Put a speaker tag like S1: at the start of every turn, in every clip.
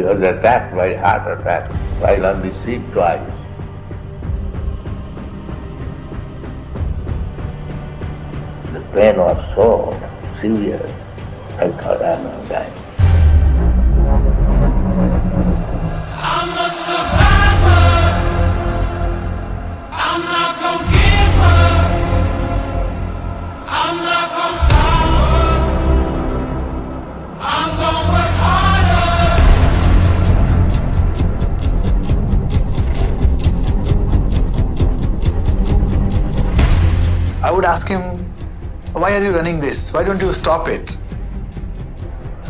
S1: I was attacked by heart attack while on the seat twice. The pain was so severe, I thought I'm not dying.
S2: I'm a survivor. I'm not gonna give up. I'm not gonna stop her. I'm gonna work harder.
S3: I would ask him, why are you running this? Why don't you stop it?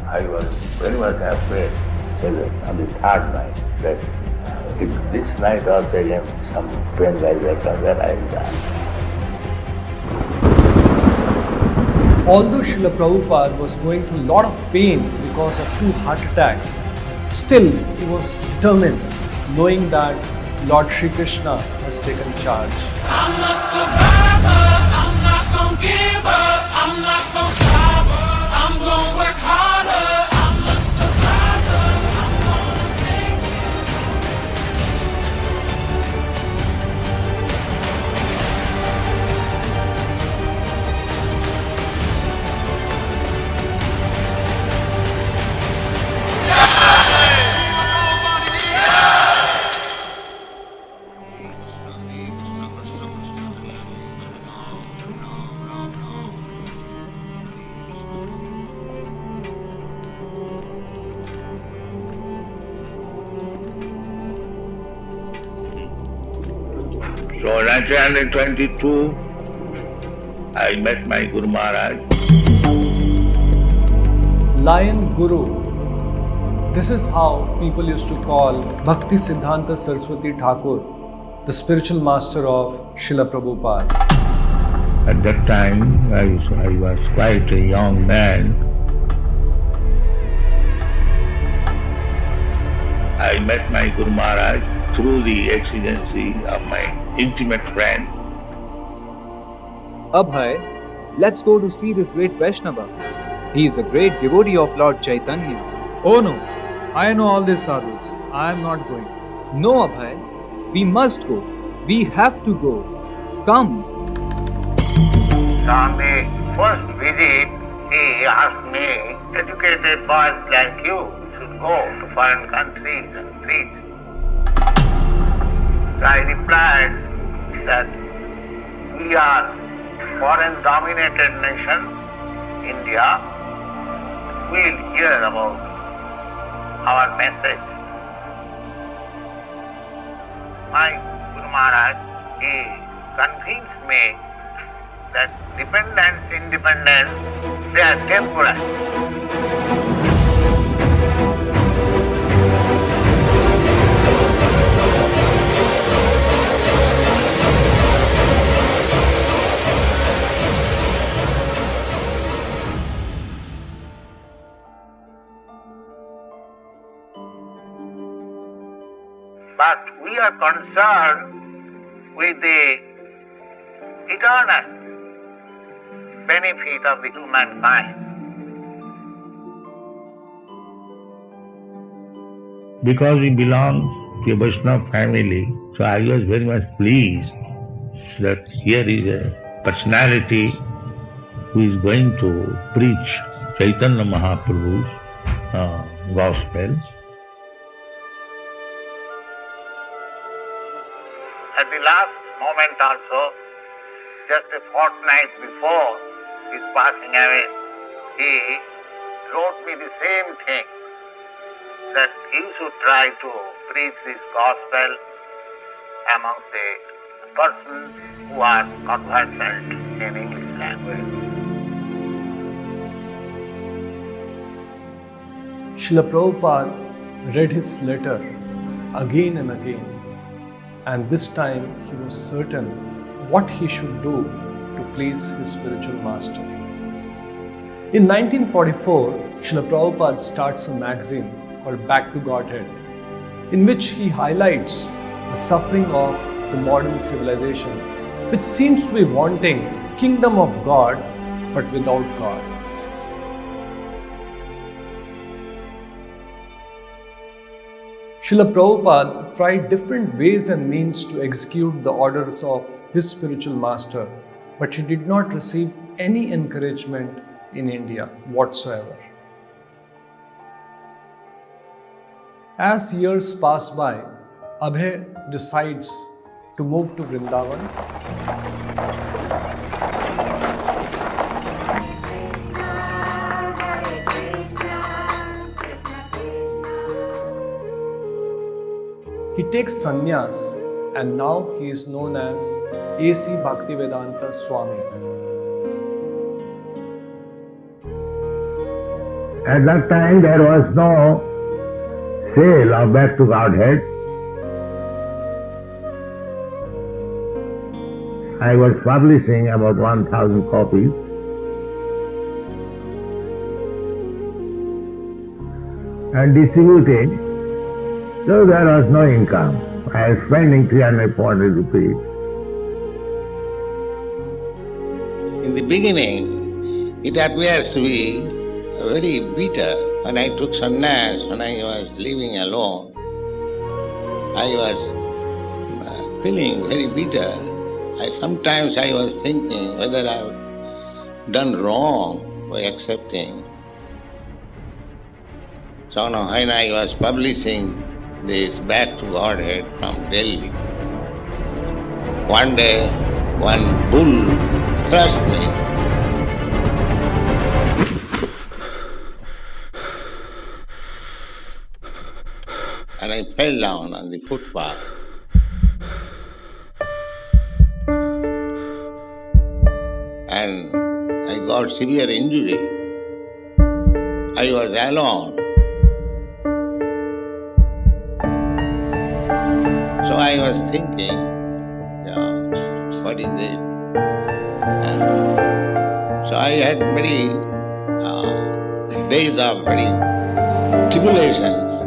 S1: I was very much afraid on the third night that if this night also again some pain like that comes, then I will die.
S4: Although Srila Prabhupada was going through a lot of pain because of 2 heart attacks, still he was determined, knowing that Lord Shri Krishna has taken charge.
S2: I'm a survivor. I'm not gonna give up. I'm not gonna stop her. I'm gonna work harder. I'm a survivor. I'm gonna make it.
S1: So in 1922, I met my Guru Maharaj.
S4: Lion Guru. This is how people used to call Bhakti Siddhanta Saraswati Thakur, the spiritual master of Srila Prabhupada.
S1: At that time, I was quite a young man. I met my Guru Maharaj through the exigency of my intimate friend.
S5: Abhay, let's go to see this great Vaishnava. He is a great devotee of Lord Chaitanya.
S6: Oh no, I know all these sadhus. I am not going.
S5: No, Abhay, we must go. We have to go. Come.
S1: On the first visit, he asked me, educated boys like you should go to foreign countries and preach. So I replied that we are foreign-dominated nation, India. We'll hear about our message. My Guru Maharaj, he convinced me that dependence, independence, they are temporary. But we are concerned with the eternal benefit of the humankind. Because he belongs to a Vaishnava family, so I was very much pleased that here is a personality who is going to preach Chaitanya Mahaprabhu's gospel. At the last moment also, just a fortnight before his passing away, he wrote me the same thing, that he should try to preach this gospel among the persons who are conversant in English language.
S4: Srila Prabhupada read his letter again and again, and this time he was certain what he should do to please his spiritual master. In 1944, Srila Prabhupada starts a magazine called Back to Godhead, in which he highlights the suffering of the modern civilization, which seems to be wanting kingdom of God but without God. Srila Prabhupada tried different ways and means to execute the orders of his spiritual master, but he did not receive any encouragement in India whatsoever. As years pass by, Abhay decides to move to Vrindavan. He takes sannyas and now he is known as A.C. Bhaktivedanta Swami.
S1: At that time there was no sale of Back to Godhead. I was publishing about 1,000 copies. And distributing, so there was no income. I was spending 300, 400 rupees. In the beginning, it appears to be very bitter. When I took sannyas, when I was living alone, I was feeling very bitter. Sometimes I was thinking whether I've done wrong by accepting. So now when I was publishing this Back to Godhead from Delhi, one day one bull thrust me. And I fell down on the footpath. And I got severe injury. I was alone. So I was thinking, what is this? And so I had many days of very tribulations.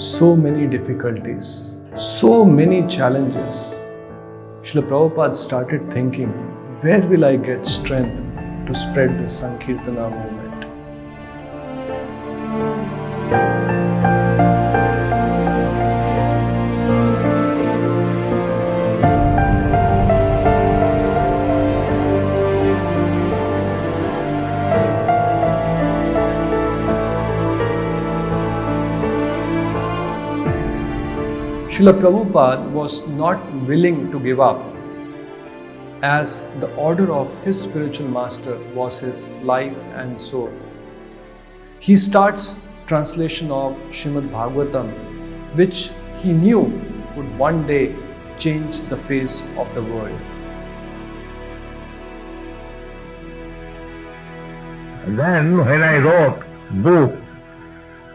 S4: So many difficulties, so many challenges. Srila Prabhupada started thinking, where will I get strength to spread the Sankirtana movement? Srila Prabhupada was not willing to give up, as the order of his spiritual master was his life and soul. He starts translation of Srimad Bhagavatam, which he knew would one day change the face of the world.
S1: Then when I wrote book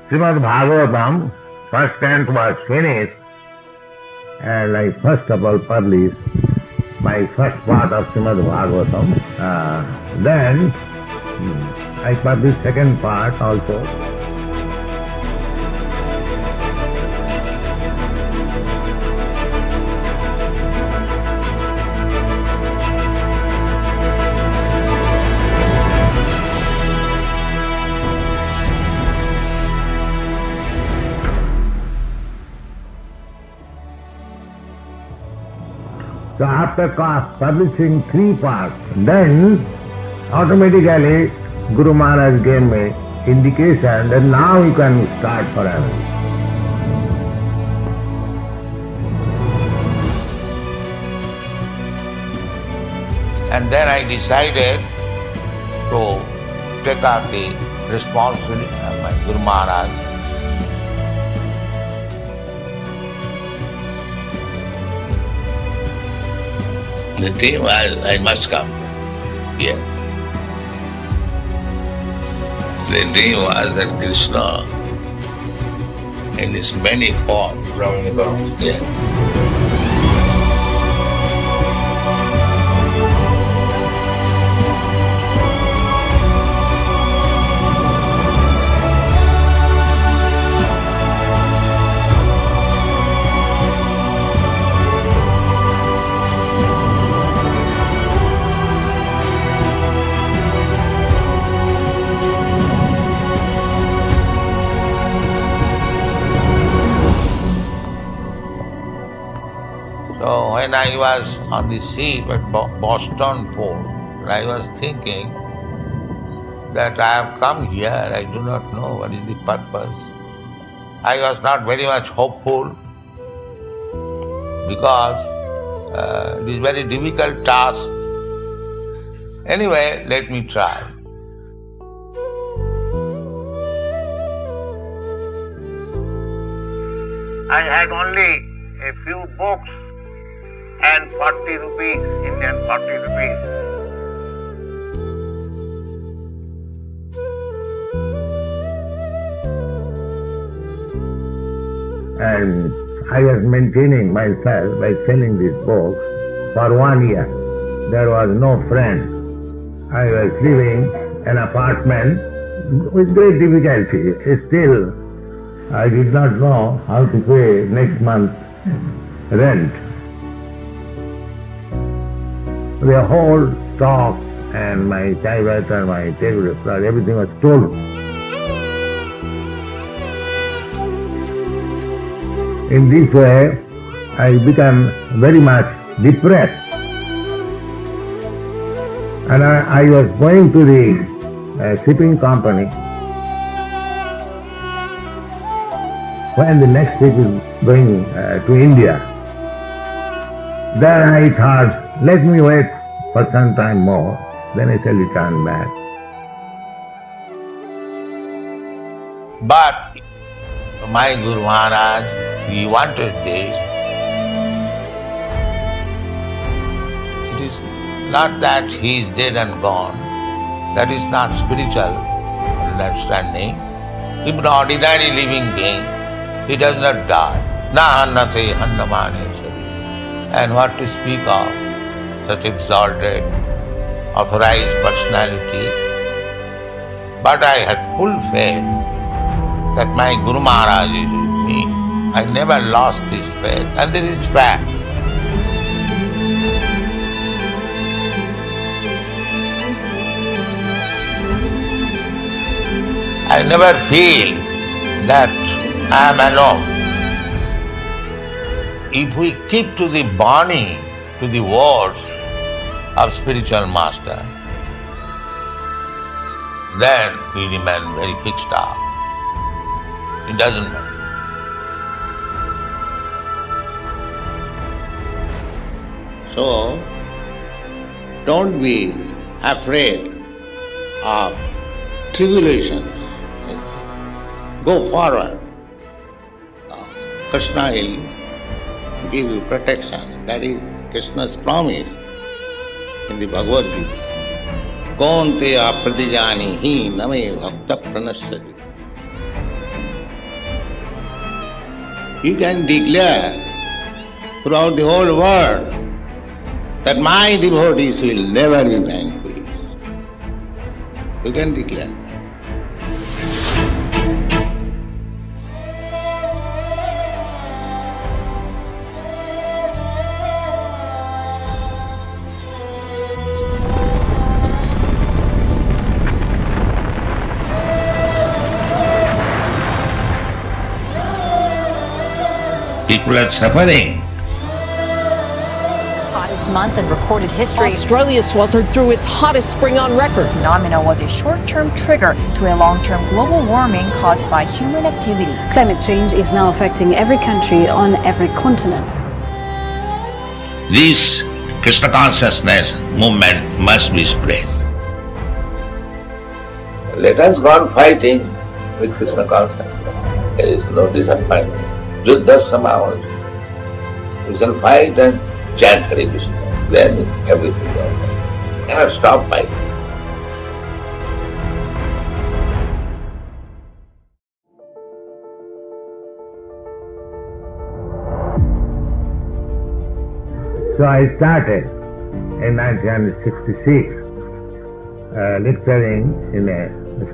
S1: Srimad Bhagavatam, first canto was finished, and I first of all published my first part of Srimad Bhagavatam. Then I published second part also. So after publishing 3 parts, then automatically Guru Maharaj gave me indication that now you can start forever. And then I decided to take up the responsibility of my Guru Maharaj. The dream was, I must come here. The dream was that Krishna, in his many forms, So when I was on the ship at Boston port, I was thinking that I have come here, I do not know what is the purpose. I was not very much hopeful because it is very difficult task. Anyway, let me try. I had only a few books and 40 rupees, Indian 40 rupees. And I was maintaining myself by selling these books for 1 year. There was no friend. I was living in an apartment with great difficulty. Still, I did not know how to pay next month's rent. The whole stock and my typewriter, my table, everything was stolen. In this way, I became very much depressed. And I was going to the shipping company when the next ship is going to India. Then I thought, let me wait for some time more, then I shall return back. But my Guru Maharaj, he wanted this. It is not that he is dead and gone. That is not spiritual understanding. If an ordinary living being, he does not die. Na annate annamane shari. And what to speak of such exalted, authorized personality. But I had full faith that my Guru Maharaj is with me. I never lost this faith, and this is fact. I never feel that I am alone. If we keep to the Bani, to the words of spiritual master, then we remain very fixed up. It doesn't matter. So, don't be afraid of tribulations. Go forward. Krishna will give you protection. That is Krishna's promise in the Bhagavad Gita. Kaunteya pradijani hi name bhakta pranasati. You can declare throughout the whole world that my devotees will never be vanquished. You can declare that. People are suffering.
S7: Hottest month in recorded history.
S8: Australia sweltered through its hottest spring on record.
S7: The phenomenon was a short-term trigger to a long-term global warming caused by human activity.
S9: Climate change is now affecting every country on every continent.
S1: This Krishna consciousness movement must be spread. Let us go on fighting with Krishna consciousness. There is no disappointment. Just some hours. We shall fight and chant Hare Krishna. Then everything is all right. You cannot stop fighting. So I started in 1966 lecturing in a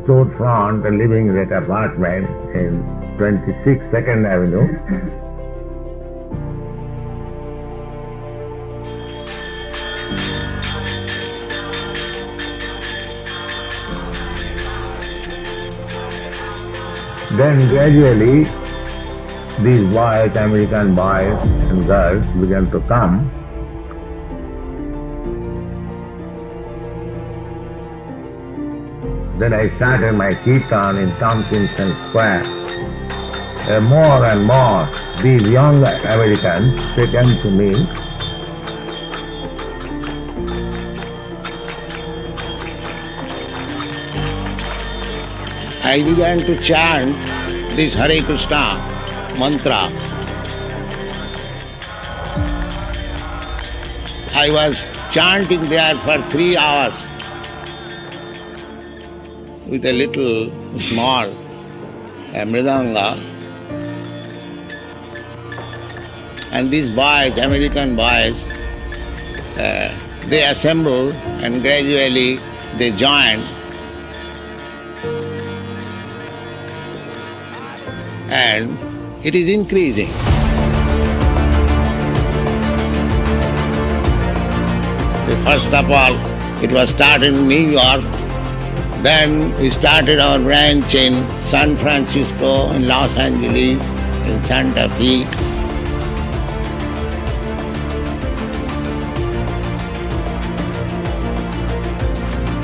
S1: storefront and living in that apartment in 26 2nd Avenue. Then gradually these boys, American boys and girls, began to come, then I started my kirtan in Tompkinson Square. More and more, these young Americans, they came to me. I began to chant this Hare Krishna mantra. I was chanting there for 3 hours with a little small mridanga. And these boys, American boys, they assembled and gradually they joined. And it is increasing. First of all, it was started in New York. Then we started our branch in San Francisco, in Los Angeles, in Santa Fe.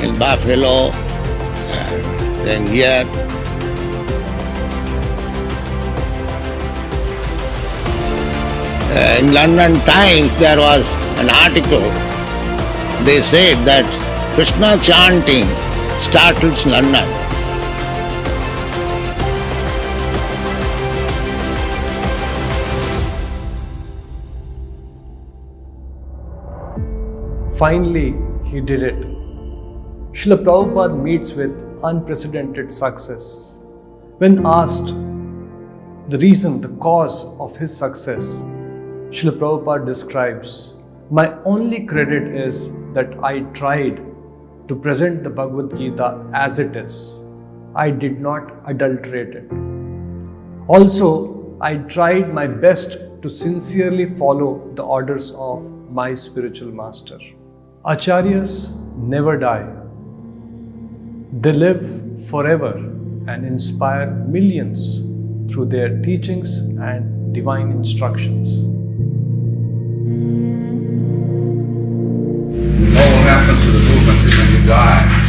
S1: In Buffalo, then here. In London Times there was an article. They said that Krishna chanting startles London.
S4: Finally, he did it. Srila Prabhupada meets with unprecedented success. When asked the reason, the cause of his success, Srila Prabhupada describes, "My only credit is that I tried to present the Bhagavad Gita as it is. I did not adulterate it. Also, I tried my best to sincerely follow the orders of my spiritual master." Acharyas never die. They live forever and inspire millions through their teachings and divine instructions.
S1: What will happen to the movement is when you die.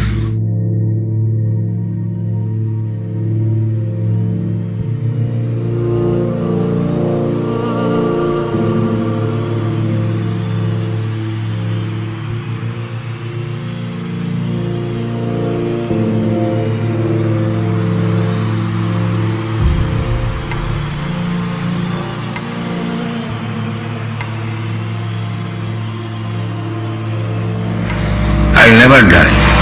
S1: I will never die.